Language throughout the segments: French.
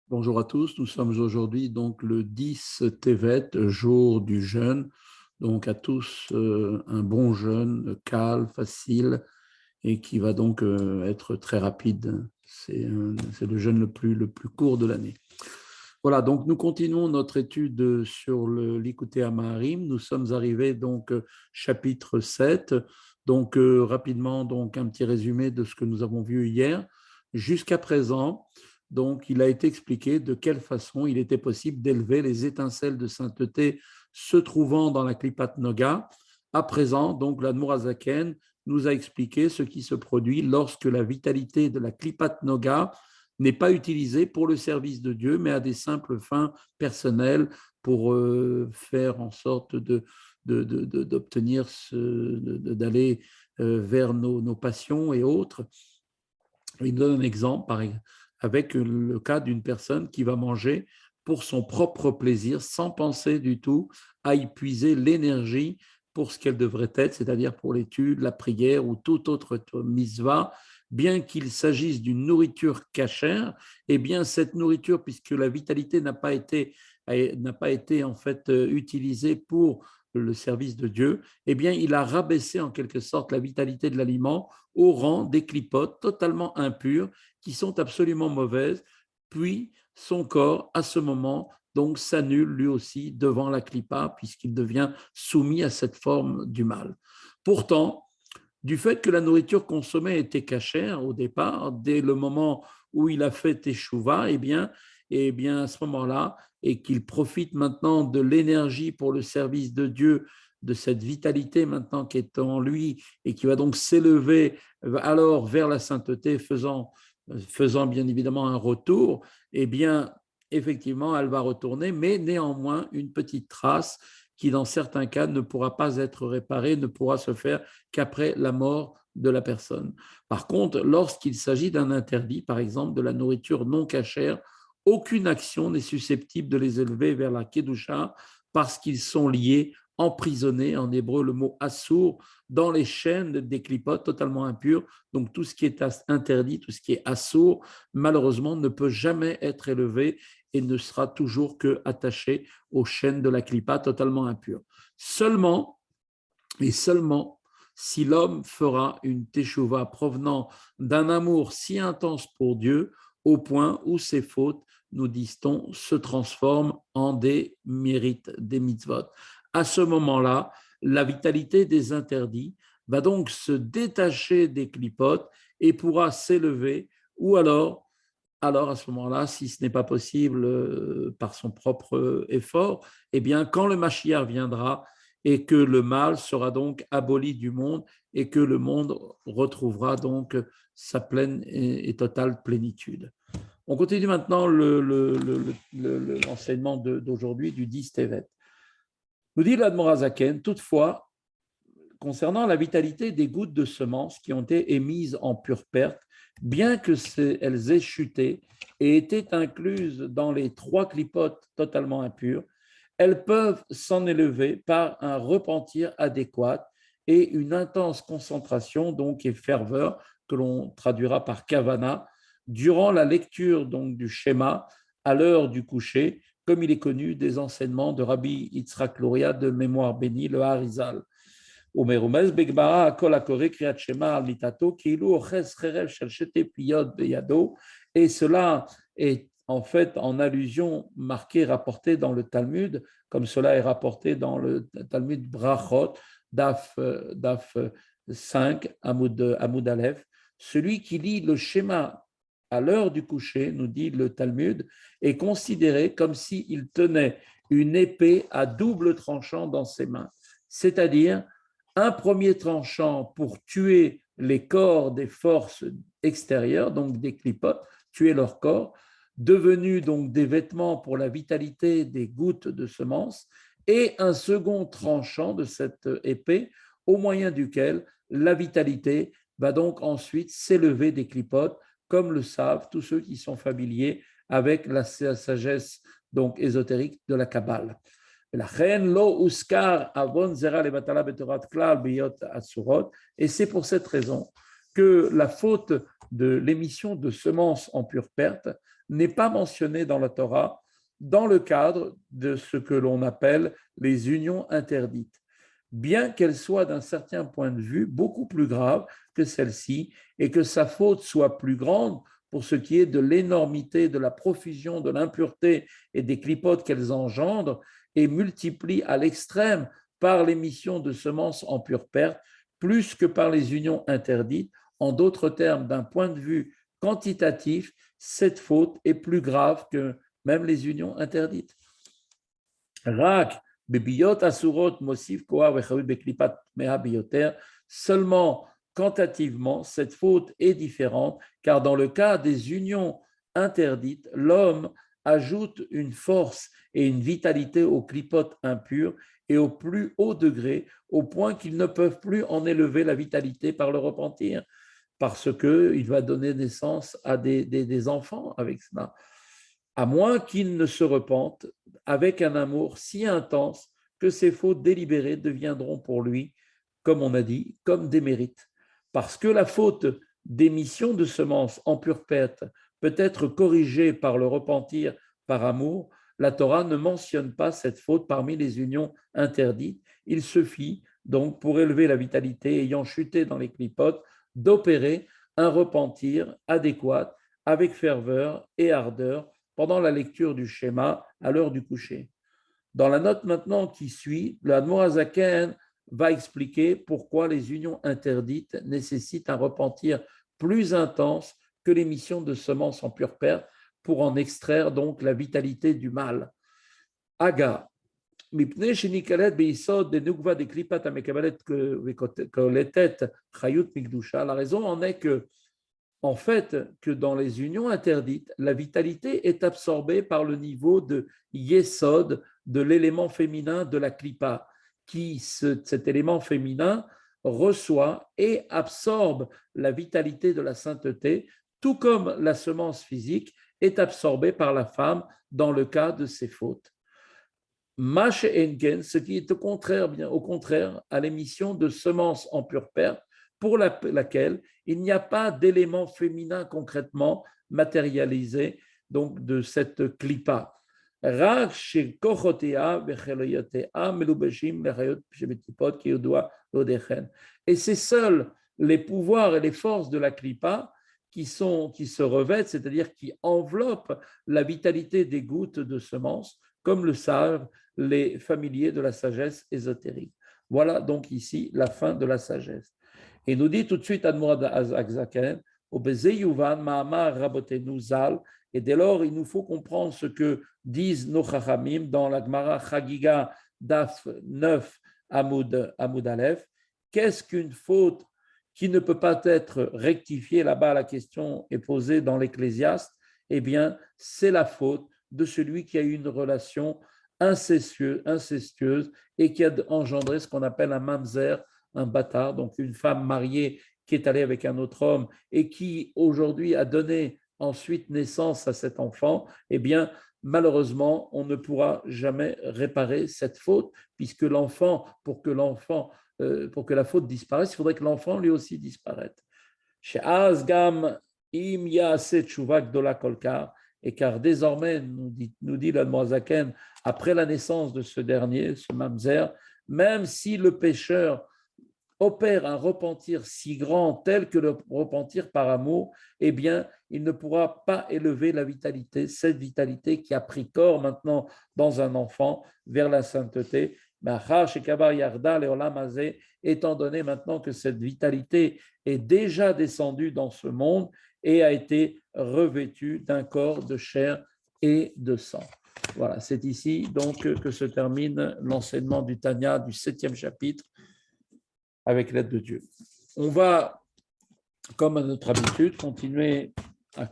Bonjour à tous, nous sommes aujourd'hui donc le 10 Tevet, jour du jeûne. Donc à tous un bon jeûne, calme, facile et qui va donc être très rapide. C'est le jeûne le plus court de l'année. Voilà, donc nous continuons notre étude sur l'Likutei Amaharim. Nous sommes arrivés donc chapitre 7. Donc rapidement, donc un petit résumé de ce que nous avons vu hier. Jusqu'à présent, donc il a été expliqué de quelle façon il était possible d'élever les étincelles de sainteté se trouvant dans la Klipat Noga. À présent, donc l'Admor Hazaken nous a expliqué ce qui se produit lorsque la vitalité de la Klipat Noga n'est pas utilisée pour le service de Dieu, mais à des simples fins personnelles pour faire en sorte d'obtenir, d'aller vers nos passions et autres. Il donne un exemple avec le cas d'une personne qui va manger pour son propre plaisir, sans penser du tout à y puiser l'énergie pour ce qu'elle devrait être, c'est-à-dire pour l'étude, la prière ou toute autre mitzvah. Bien qu'il s'agisse d'une nourriture cachère, eh bien cette nourriture, puisque la vitalité n'a pas été en fait utilisée pour le service de Dieu, eh bien il a rabaissé en quelque sorte la vitalité de l'aliment au rang des clipotes totalement impures qui sont absolument mauvaises, puis son corps à ce moment donc s'annule lui aussi devant la clipa puisqu'il devient soumis à cette forme du mal. Pourtant, du fait que la nourriture consommée était cachère au départ, dès le moment où il a fait teshuva, eh bien à ce moment-là, et qu'il profite maintenant de l'énergie pour le service de Dieu, de cette vitalité maintenant qui est en lui et qui va donc s'élever alors vers la sainteté, faisant bien évidemment un retour, eh bien effectivement, elle va retourner, mais néanmoins une petite trace qui, dans certains cas, ne pourra pas être réparée, ne pourra se faire qu'après la mort de la personne. Par contre, lorsqu'il s'agit d'un interdit, par exemple de la nourriture non cachère, aucune action n'est susceptible de les élever vers la Kedusha parce qu'ils sont liés, emprisonnés, en hébreu le mot assour, dans les chaînes des clipotes totalement impures. Donc tout ce qui est interdit, tout ce qui est assour, malheureusement, ne peut jamais être élevé et ne sera toujours que attaché aux chaînes de la clipa totalement impure. Seulement, et seulement, si l'homme fera une teshuva provenant d'un amour si intense pour Dieu, au point où ses fautes, nous dit-on, se transforment en des mérites, des mitzvot. À ce moment-là, la vitalité des interdits va donc se détacher des clipotes et pourra s'élever, ou alors à ce moment-là, si ce n'est pas possible par son propre effort, eh bien, quand le Mashiach viendra et que le mal sera donc aboli du monde et que le monde retrouvera donc sa pleine et totale plénitude. On continue maintenant l'enseignement d'aujourd'hui du 10 Tevet. Nous dit l'Admor Hazaken, toutefois, concernant la vitalité des gouttes de semences qui ont été émises en pure perte, bien qu'elles aient chuté et étaient incluses dans les 3 clipotes totalement impures, elles peuvent s'en élever par un repentir adéquat et une intense concentration donc et ferveur que l'on traduira par kavana durant la lecture donc du schéma à l'heure du coucher, comme il est connu des enseignements de Rabbi Yitzhak Luria de mémoire bénie, le Harizal. Et cela est en fait en allusion marquée, rapportée dans le Talmud, comme cela est rapporté dans le Talmud Brachot, Daf 5, Amoud Aleph. Celui qui lit le schéma à l'heure du coucher, nous dit le Talmud, est considéré comme s'il tenait une épée à double tranchant dans ses mains, c'est-à-dire un premier tranchant pour tuer les corps des forces extérieures, donc des clipotes, tuer leur corps, devenus donc des vêtements pour la vitalité des gouttes de semences, et un second tranchant de cette épée, au moyen duquel la vitalité va donc ensuite s'élever des clipotes, comme le savent tous ceux qui sont familiers avec la sagesse donc ésotérique de la Kabbale. Et c'est pour cette raison que la faute de l'émission de semences en pure perte n'est pas mentionnée dans la Torah dans le cadre de ce que l'on appelle les unions interdites, bien qu'elle soit d'un certain point de vue beaucoup plus grave que celle-ci et que sa faute soit plus grande pour ce qui est de l'énormité, de la profusion, de l'impureté et des clipotes qu'elles engendrent et multiplient à l'extrême par l'émission de semences en pure perte, plus que par les unions interdites. En d'autres termes, d'un point de vue quantitatif, cette faute est plus grave que même les unions interdites. Rak, bebiyot asurot, mosif, koa, vechavut, beklipat, mea biyoter. Seulement, quantitativement, cette faute est différente, car dans le cas des unions interdites, l'homme ajoute une force et une vitalité aux clipotes impures et au plus haut degré, au point qu'ils ne peuvent plus en élever la vitalité par le repentir, parce qu'il va donner naissance à des enfants avec cela, à moins qu'ils ne se repentent avec un amour si intense que ces fautes délibérées deviendront pour lui, comme on a dit, comme des mérites. Parce que la faute d'émission de semences en pure perte peut être corrigée par le repentir par amour, la Torah ne mentionne pas cette faute parmi les unions interdites. Il suffit donc, pour élever la vitalité ayant chuté dans les clipotes, d'opérer un repentir adéquat avec ferveur et ardeur pendant la lecture du schéma à l'heure du coucher. Dans la note maintenant qui suit, le Admor HaZaken va expliquer pourquoi les unions interdites nécessitent un repentir plus intense que l'émission de semences en pure perte pour en extraire donc la vitalité du mal. Aga, la raison en est que, en fait, que dans les unions interdites, la vitalité est absorbée par le niveau de yesod, de l'élément féminin de la klipa, cet élément féminin reçoit et absorbe la vitalité de la sainteté, tout comme la semence physique est absorbée par la femme dans le cas de ses fautes. Mash Engen, ce qui est au contraire à l'émission de semences en pure perte, pour laquelle il n'y a pas d'élément féminin concrètement matérialisé donc de cette klipa. Et c'est seuls les pouvoirs et les forces de la klipa qui se revêtent, c'est-à-dire qui enveloppent la vitalité des gouttes de semences, comme le savent les familiers de la sagesse ésotérique. Voilà donc ici la fin de la sagesse. Et nous dit tout de suite Admor HaZaken, et dès lors, il nous faut comprendre ce que disent nos Chachamim dans la Gemara Chagiga Daf 9 Amoud Aleph. Qu'est-ce qu'une faute qui ne peut pas être rectifiée? Là-bas, la question est posée dans l'Ecclésiaste. Eh bien, c'est la faute de celui qui a eu une relation incestueuse et qui a engendré ce qu'on appelle un mamzer, un bâtard, donc une femme mariée qui est allée avec un autre homme et qui aujourd'hui a donné ensuite naissance à cet enfant. Eh bien, malheureusement, on ne pourra jamais réparer cette faute, puisque l'enfant, pour que la faute disparaisse, il faudrait que l'enfant lui aussi disparaisse. Chez Asgam, im yaase tshuva gdola kolkar, et car désormais, nous dit l'Admor HaZaken, après la naissance de ce dernier, ce mamzer, même si le pécheur opère un repentir si grand tel que le repentir par amour, eh bien, il ne pourra pas élever la vitalité, cette vitalité qui a pris corps maintenant dans un enfant vers la sainteté, étant donné maintenant que cette vitalité est déjà descendue dans ce monde et a été revêtue d'un corps de chair et de sang. Voilà, c'est ici donc que se termine l'enseignement du Tanya du 7e chapitre avec l'aide de Dieu. On va, comme à notre habitude, continuer à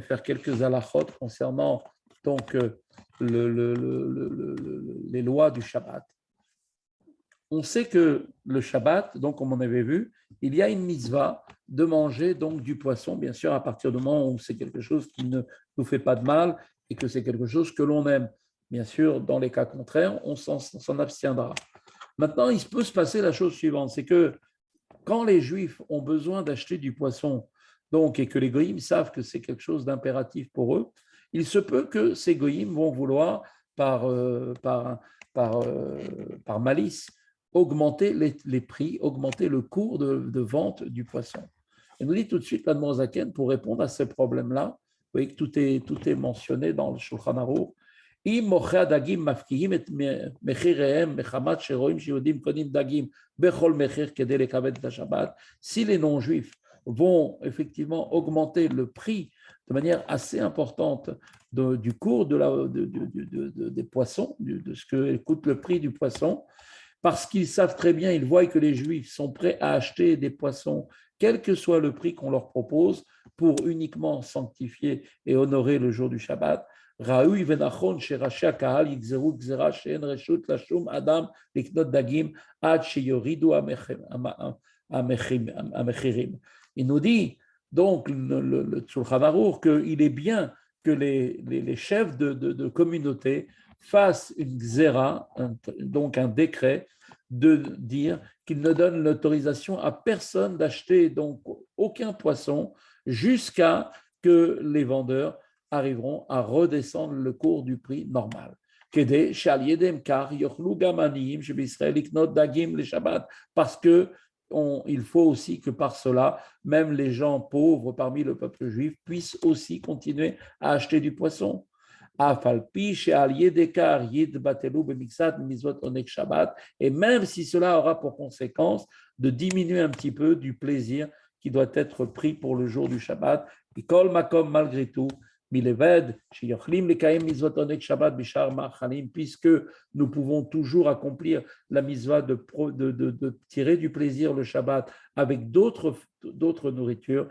faire quelques halachot concernant donc les lois du Shabbat. On sait que le Shabbat, donc comme on avait vu, il y a une mitzvah de manger donc du poisson, bien sûr, à partir du moment où c'est quelque chose qui ne nous fait pas de mal et que c'est quelque chose que l'on aime. Bien sûr, dans les cas contraires, on s'en abstiendra. Maintenant, il peut se passer la chose suivante, c'est que quand les Juifs ont besoin d'acheter du poisson donc, et que les goïms savent que c'est quelque chose d'impératif pour eux, il se peut que ces goïms vont vouloir, par, par, par malice, augmenter les prix, augmenter le cours de vente du poisson. Et nous dit tout de suite l'Admor Zaken, pour répondre à ces problèmes-là, vous voyez que tout est mentionné dans le Shulchan Aruch. Si les non-juifs vont effectivement augmenter le prix de manière assez importante du cours des poissons, de ce que coûte le prix du poisson, parce qu'ils savent très bien, ils voient que les Juifs sont prêts à acheter des poissons, quel que soit le prix qu'on leur propose, pour uniquement sanctifier et honorer le jour du Shabbat. ראוי ונכון שראשי הקהל יגזרו גזירה שאין רשות לשום אדם לקנות דגים עד שיורידו המחירים. Il nous dit, donc, le Shulchan Aruch, qu'il est bien que les chefs de communauté fassent une gzera, donc un décret, de dire qu'ils ne donnent l'autorisation à personne d'acheter donc aucun poisson jusqu'à que les vendeurs arriveront à redescendre le cours du prix normal. Parce que il faut aussi que par cela, même les gens pauvres parmi le peuple juif puissent aussi continuer à acheter du poisson. Et même si cela aura pour conséquence de diminuer un petit peu du plaisir qui doit être pris pour le jour du Shabbat, malgré tout, puisque nous pouvons toujours accomplir la mitzvah de tirer du plaisir le Shabbat avec d'autres nourritures.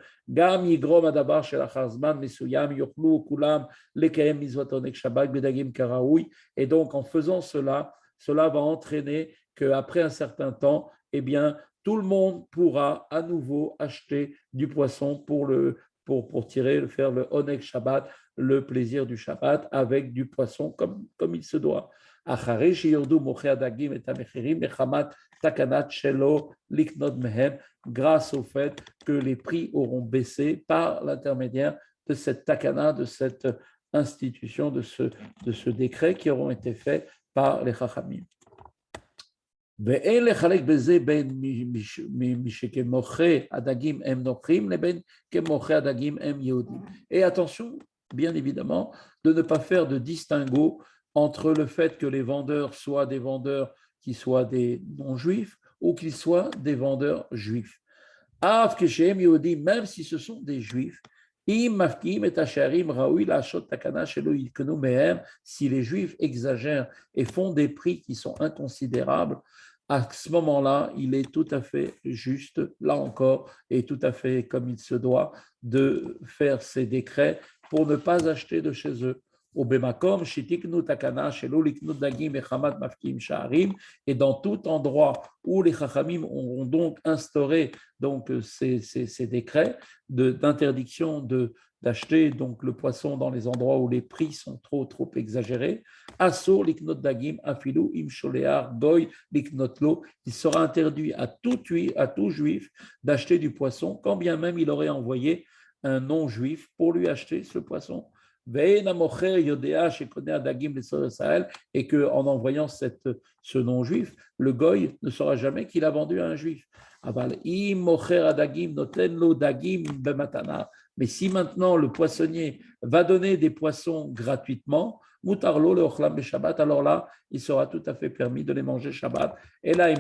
Et donc, en faisant cela, cela va entraîner qu'après un certain temps, eh bien, tout le monde pourra à nouveau acheter du poisson pour faire le Oneg Shabbat, le plaisir du Shabbat, avec du poisson comme il se doit. Grâce au fait que les prix auront baissé par l'intermédiaire de cette takana, de cette institution, de ce décret qui auront été faits par les Chachamim. Et attention, bien évidemment, de ne pas faire de distinguo entre le fait que les vendeurs soient des vendeurs qui soient des non-juifs ou qu'ils soient des vendeurs juifs. Même si ce sont des juifs, si les juifs exagèrent et font des prix qui sont inconsidérables, à ce moment-là, il est tout à fait juste, là encore, et tout à fait comme il se doit, de faire ces décrets pour ne pas acheter de chez eux. Et dans tout endroit où les Chachamim auront donc instauré donc, ces décrets d'interdiction d'acheter donc le poisson dans les endroits où les prix sont trop exagérés, Asur liknot dagim afilu im sholear goy liknot lo, il sera interdit à tout juif d'acheter du poisson, quand bien même il aurait envoyé un non-juif pour lui acheter ce poisson. Et qu'en envoyant ce non-juif, le goy ne saura jamais qu'il a vendu à un juif. Mais si maintenant le poissonnier va donner des poissons gratuitement, alors là, il sera tout à fait permis de les manger Shabbat. Et là,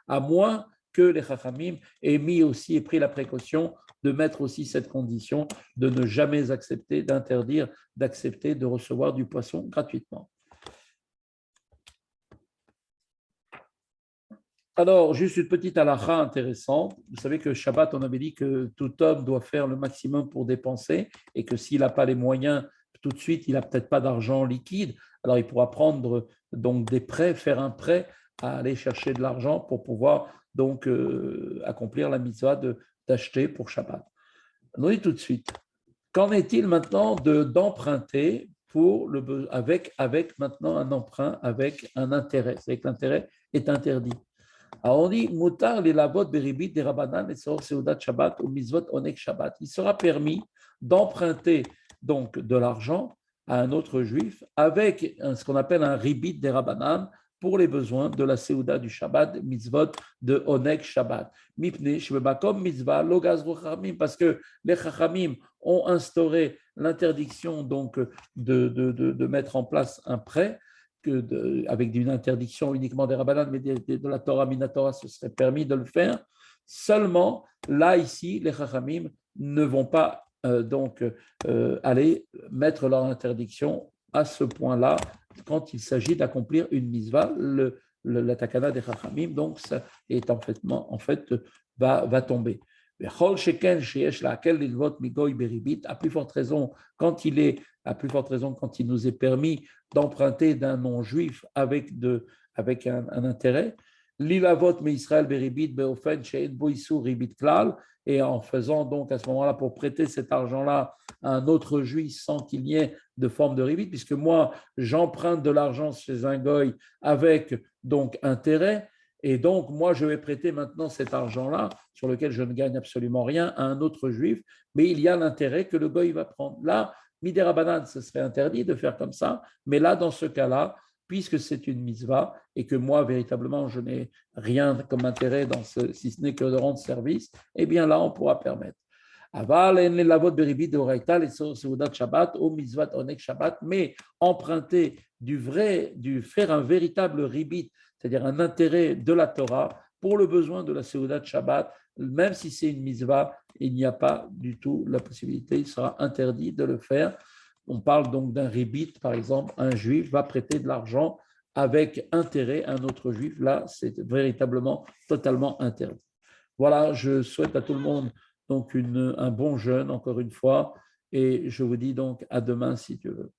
à moins que les Chachamim aient mis aussi et pris la précaution de mettre aussi cette condition de ne jamais accepter, d'interdire d'accepter de recevoir du poisson gratuitement. Alors, juste une petite halakha intéressante. Vous savez que Shabbat, on avait dit que tout homme doit faire le maximum pour dépenser et que s'il n'a pas les moyens tout de suite, il n'a peut-être pas d'argent liquide, alors il pourra prendre donc des prêts, faire un prêt à aller chercher de l'argent pour pouvoir donc accomplir la mitzvah d'acheter pour Shabbat. On dit tout de suite, qu'en est-il maintenant d'emprunter avec maintenant un emprunt avec un intérêt? C'est que l'intérêt est interdit. Alors on dit mutar les lavot beribit des rabanan et sor seudat Shabbat ou mitzvot onek Shabbat. Il sera permis d'emprunter donc de l'argent à un autre juif avec ce qu'on appelle un ribit des rabanan pour les besoins de la Seuda du Shabbat, mitzvot de Onek Shabbat. Mipne shbebakom mitzvah logazru chachamim, parce que les chachamim ont instauré l'interdiction donc de mettre en place un prêt avec une interdiction uniquement des Rabbanan, mais de la Torah Minatora, ce serait permis de le faire. Seulement, là, ici, les Chachamim ne vont pas aller mettre leur interdiction à ce point-là quand il s'agit d'accomplir une mitzvah. La takana des Chachamim, donc, ça est en fait va tomber. À plus forte raison quand il nous est permis d'emprunter d'un non-juif avec un intérêt. Lilavot me Israël beribit beofen she'en bo isur ribit klal, et en faisant donc à ce moment-là pour prêter cet argent-là à un autre juif sans qu'il n'y ait de forme de ribit, puisque moi j'emprunte de l'argent chez un goy avec donc intérêt. Et donc, moi, je vais prêter maintenant cet argent-là, sur lequel je ne gagne absolument rien, à un autre juif, mais il y a l'intérêt que le goy va prendre. Là, midera banane, ce serait interdit de faire comme ça, mais là, dans ce cas-là, puisque c'est une mitzvah et que moi, véritablement, je n'ai rien comme intérêt si ce n'est que de rendre service, eh bien là, on pourra permettre. Mais emprunter faire un véritable ribit, c'est-à-dire un intérêt de la Torah pour le besoin de la Seudat Shabbat, même si c'est une mitzvah, il n'y a pas du tout la possibilité, il sera interdit de le faire. On parle donc d'un ribit, par exemple, un juif va prêter de l'argent avec intérêt à un autre juif, là c'est véritablement totalement interdit. Voilà, je souhaite à tout le monde donc un bon jeûne encore une fois, et je vous dis donc à demain si Dieu veut.